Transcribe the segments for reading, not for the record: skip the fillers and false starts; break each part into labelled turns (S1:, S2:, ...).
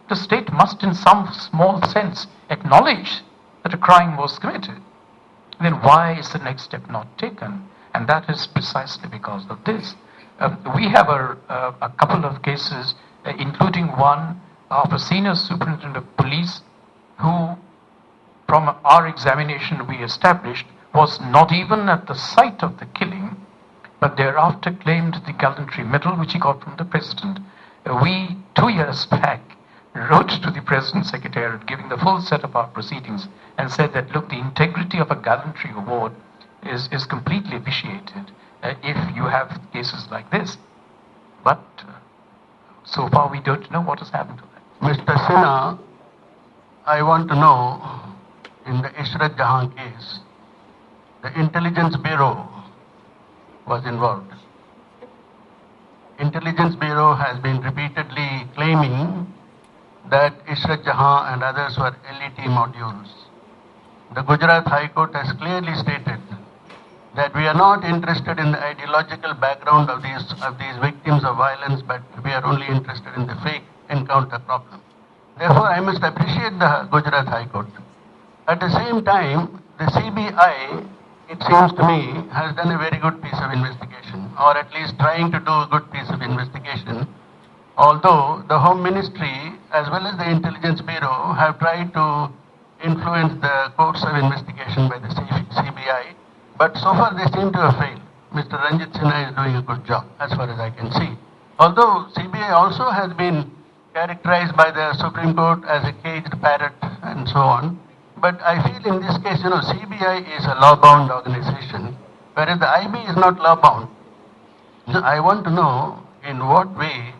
S1: the state must in some small sense acknowledge that a crime was committed. Then why is the next step not taken? And that is precisely because of this. We have a couple of cases, including one of a senior superintendent of police who, from our examination, we established was not even at the site of the killing, but thereafter claimed the gallantry medal which he got from the president. We, 2 years back, wrote to the President's Secretariat giving the full set of our proceedings and said that, look, the integrity of a gallantry award is completely vitiated if you have cases like this. But so far we don't know what has happened to that.
S2: Mr. Sinha, I want to know, in the Ishrat Jahan case, the Intelligence Bureau was involved. Intelligence Bureau has been repeatedly claiming that Ishrat Jahan and others were LET modules. The Gujarat High Court has clearly stated that we are not interested in the ideological background of these victims of violence, but we are only interested in the fake encounter problem. Therefore, I must appreciate the Gujarat High Court. At the same time, the CBI, it seems to me, has done a very good piece of investigation, or at least trying to do a good piece of investigation, although the Home Ministry as well as the Intelligence Bureau have tried to influence the course of investigation by the CBI, but so far they seem to have failed. Mr. Ranjit Sinha is doing a good job, as far as I can see. Although CBI also has been characterized by the Supreme Court as a caged parrot and so on, but I feel in this case, CBI is a law-bound organization, whereas the IB is not law-bound. So I want to know in what way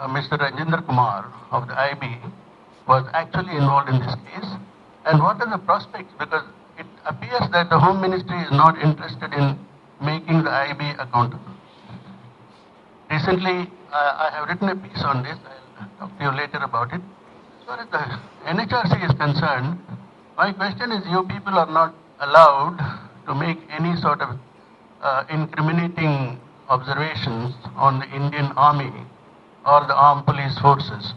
S2: Mr. Rajendra Kumar of the IB was actually involved in this case, and what are the prospects, because it appears that the Home Ministry is not interested in making the IB accountable. Recently, I have written a piece on this. I'll talk to you later about it. As far as the NHRC is concerned, my question is, you people are not allowed to make any sort of incriminating observations on the Indian Army or the armed police forces.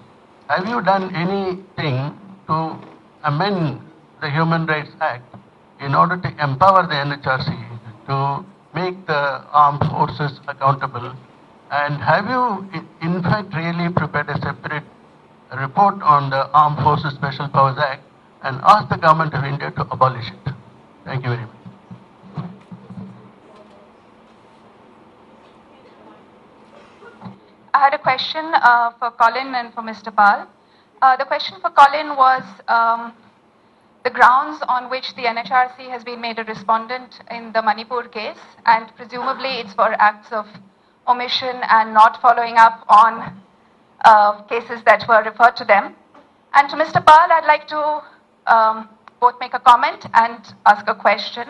S2: Have you done anything to amend the Human Rights Act in order to empower the NHRC to make the armed forces accountable? And have you in fact really prepared a separate report on the Armed Forces Special Powers Act and asked the government of India to abolish it? Thank you very much.
S3: I had a question for Colin and for Mr. Pal. The question for Colin was the grounds on which the NHRC has been made a respondent in the Manipur case, and presumably it's for acts of omission and not following up on cases that were referred to them. And to Mr. Pal, I'd like to both make a comment and ask a question.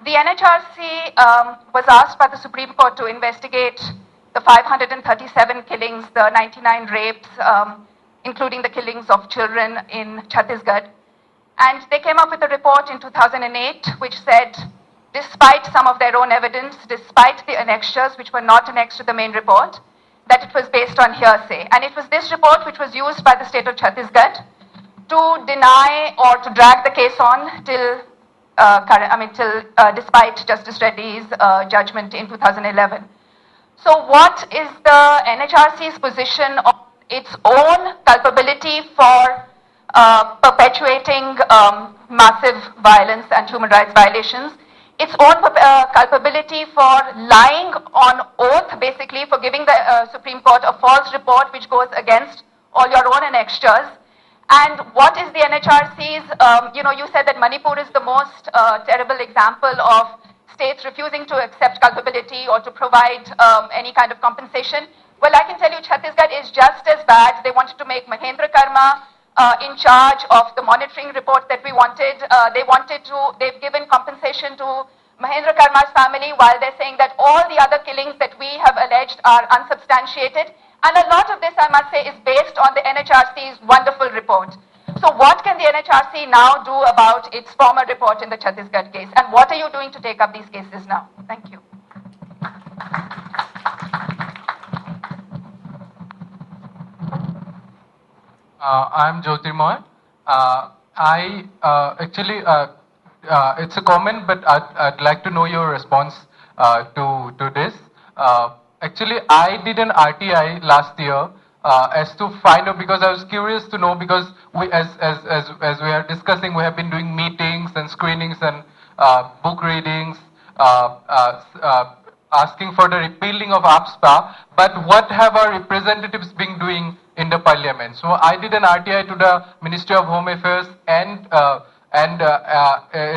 S3: The NHRC was asked by the Supreme Court to investigate the 537 killings, the 99 rapes, including the killings of children in Chhattisgarh. And they came up with a report in 2008 which said, despite some of their own evidence, despite the annexures which were not annexed to the main report, that it was based on hearsay. And it was this report which was used by the state of Chhattisgarh to deny or to drag the case on till despite Justice Reddy's judgment in 2011. So what is the NHRC's position on its own culpability for perpetuating massive violence and human rights violations, its own culpability for lying on oath, basically for giving the Supreme Court a false report which goes against all your own annexures? And what is the NHRC's, you said that Manipur is the most terrible example of states refusing to accept culpability or to provide any kind of compensation. Well, I can tell you Chhattisgarh is just as bad. They wanted to make Mahendra Karma in charge of the monitoring report that we wanted. They've given compensation to Mahendra Karma's family while they're saying that all the other killings that we have alleged are unsubstantiated. And a lot of this, I must say, is based on the NHRC's wonderful report. So what can the NHRC now do about its former report in the Chhattisgarh case? And what are you doing to take up these cases now? Thank you.
S4: I'm Jyotirmoy. It's a comment, but I'd like to know your response to this. Actually, I did an RTI last year as to find out, because I was curious to know, because as we are discussing, we have been doing meetings and screenings and book readings, asking for the repealing of APSPA, but what have our representatives been doing in the parliament? So I did an RTI to the Ministry of Home Affairs and a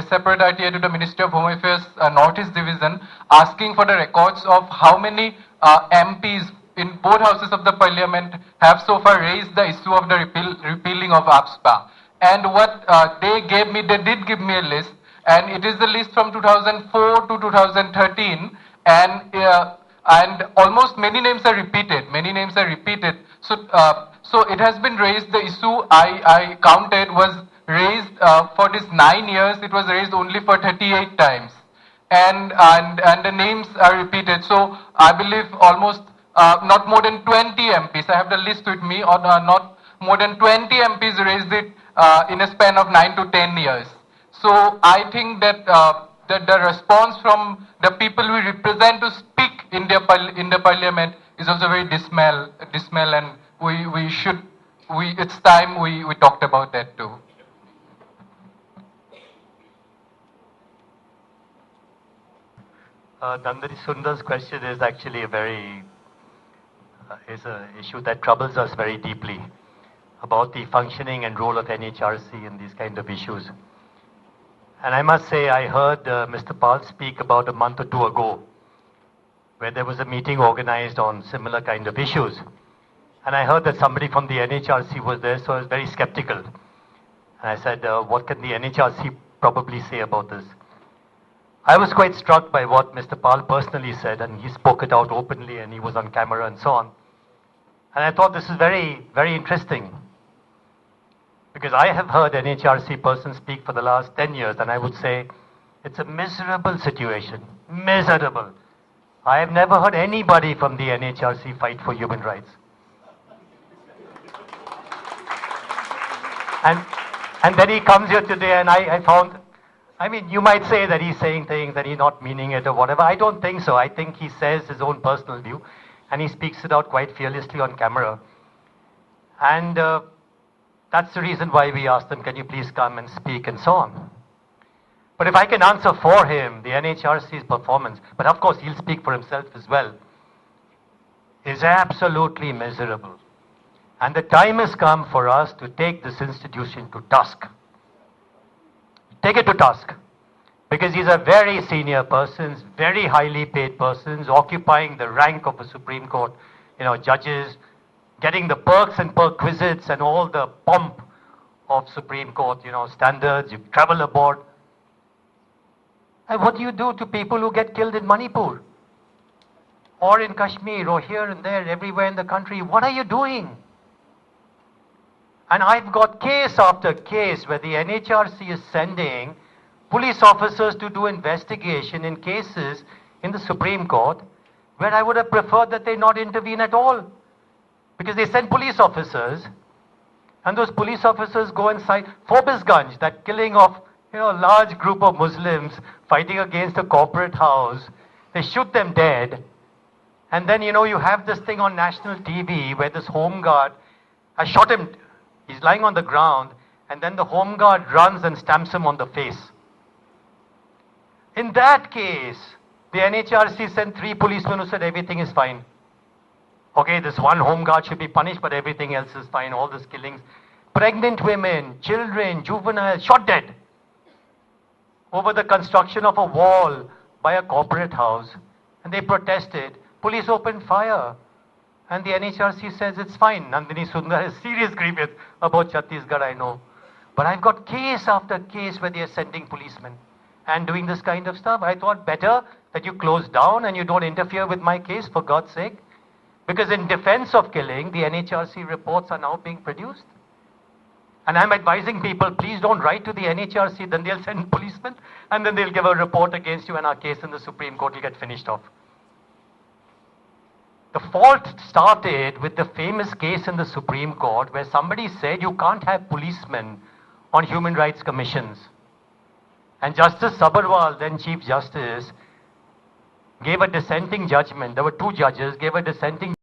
S4: separate RTI to the Ministry of Home Affairs Northeast Division, asking for the records of how many MPs in both houses of the parliament have so far raised the issue of the repealing of APSPA. And what they did give me a list, and it is the list from 2004 to 2013, and almost many names are repeated. Many names are repeated. So it has been raised. The issue I counted was raised for this 9 years. It was raised only for 38 times, and the names are repeated. So I believe almost not more than 20 MPs. I have the list with me. Or not more than 20 MPs raised it in a span of 9 to 10 years. So I think that that the response from the people we represent to speak in the parliament is also very dismal, and it's time we talked about that too.
S5: Dandari Sundar's question is actually is an issue that troubles us very deeply, about the functioning and role of NHRC in these kind of issues. And I must say, I heard Mr. Pal speak about a month or two ago, where there was a meeting organized on similar kind of issues. And I heard that somebody from the NHRC was there, so I was very skeptical. And I said, what can the NHRC probably say about this? I was quite struck by what Mr. Pal personally said, and he spoke it out openly, and he was on camera and so on. And I thought this is very, very interesting. Because I have heard NHRC persons speak for the last 10 years, and I would say it's a miserable situation. Miserable. I have never heard anybody from the NHRC fight for human rights. And then he comes here today, and I found, I mean, you might say that he's saying things that he's not meaning it or whatever. I don't think so. I think he says his own personal view, and he speaks it out quite fearlessly on camera. And that's the reason why we asked him, can you please come and speak and so on. But if I can answer for him, the NHRC's performance, but of course he'll speak for himself as well, is absolutely miserable. And the time has come for us to take this institution to task. Take it to task. Because these are very senior persons, very highly paid persons, occupying the rank of a Supreme Court, judges, getting the perks and perquisites and all the pomp of Supreme Court, standards. You travel aboard. And what do you do to people who get killed in Manipur? Or in Kashmir, or here and there, everywhere in the country? What are you doing? And I've got case after case where the NHRC is sending police officers to do investigation in cases in the Supreme Court where I would have preferred that they not intervene at all. Because they send police officers, and those police officers go inside Forbesganj, that killing of a large group of Muslims fighting against a corporate house. They shoot them dead. And then, you have this thing on national TV where this home guard has shot him. He's lying on the ground, and then the home guard runs and stamps him on the face. In that case, the NHRC sent 3 policemen who said everything is fine. Okay, this one home guard should be punished, but everything else is fine. All these killings. Pregnant women, children, juveniles, shot dead over the construction of a wall by a corporate house. And they protested. Police opened fire. And the NHRC says it's fine. Nandini Sundar has serious grievance about Chhattisgarh, I know. But I've got case after case where they are sending policemen and doing this kind of stuff. I thought better that you close down and you don't interfere with my case, for God's sake. Because in defense of killing, the NHRC reports are now being produced. And I'm advising people, please don't write to the NHRC, then they'll send policemen, and then they'll give a report against you, and our case in the Supreme Court will get finished off. The fault started with the famous case in the Supreme Court where somebody said you can't have policemen on human rights commissions. And Justice Sabharwal, then Chief Justice, gave a dissenting judgment. There were two judges, gave a dissenting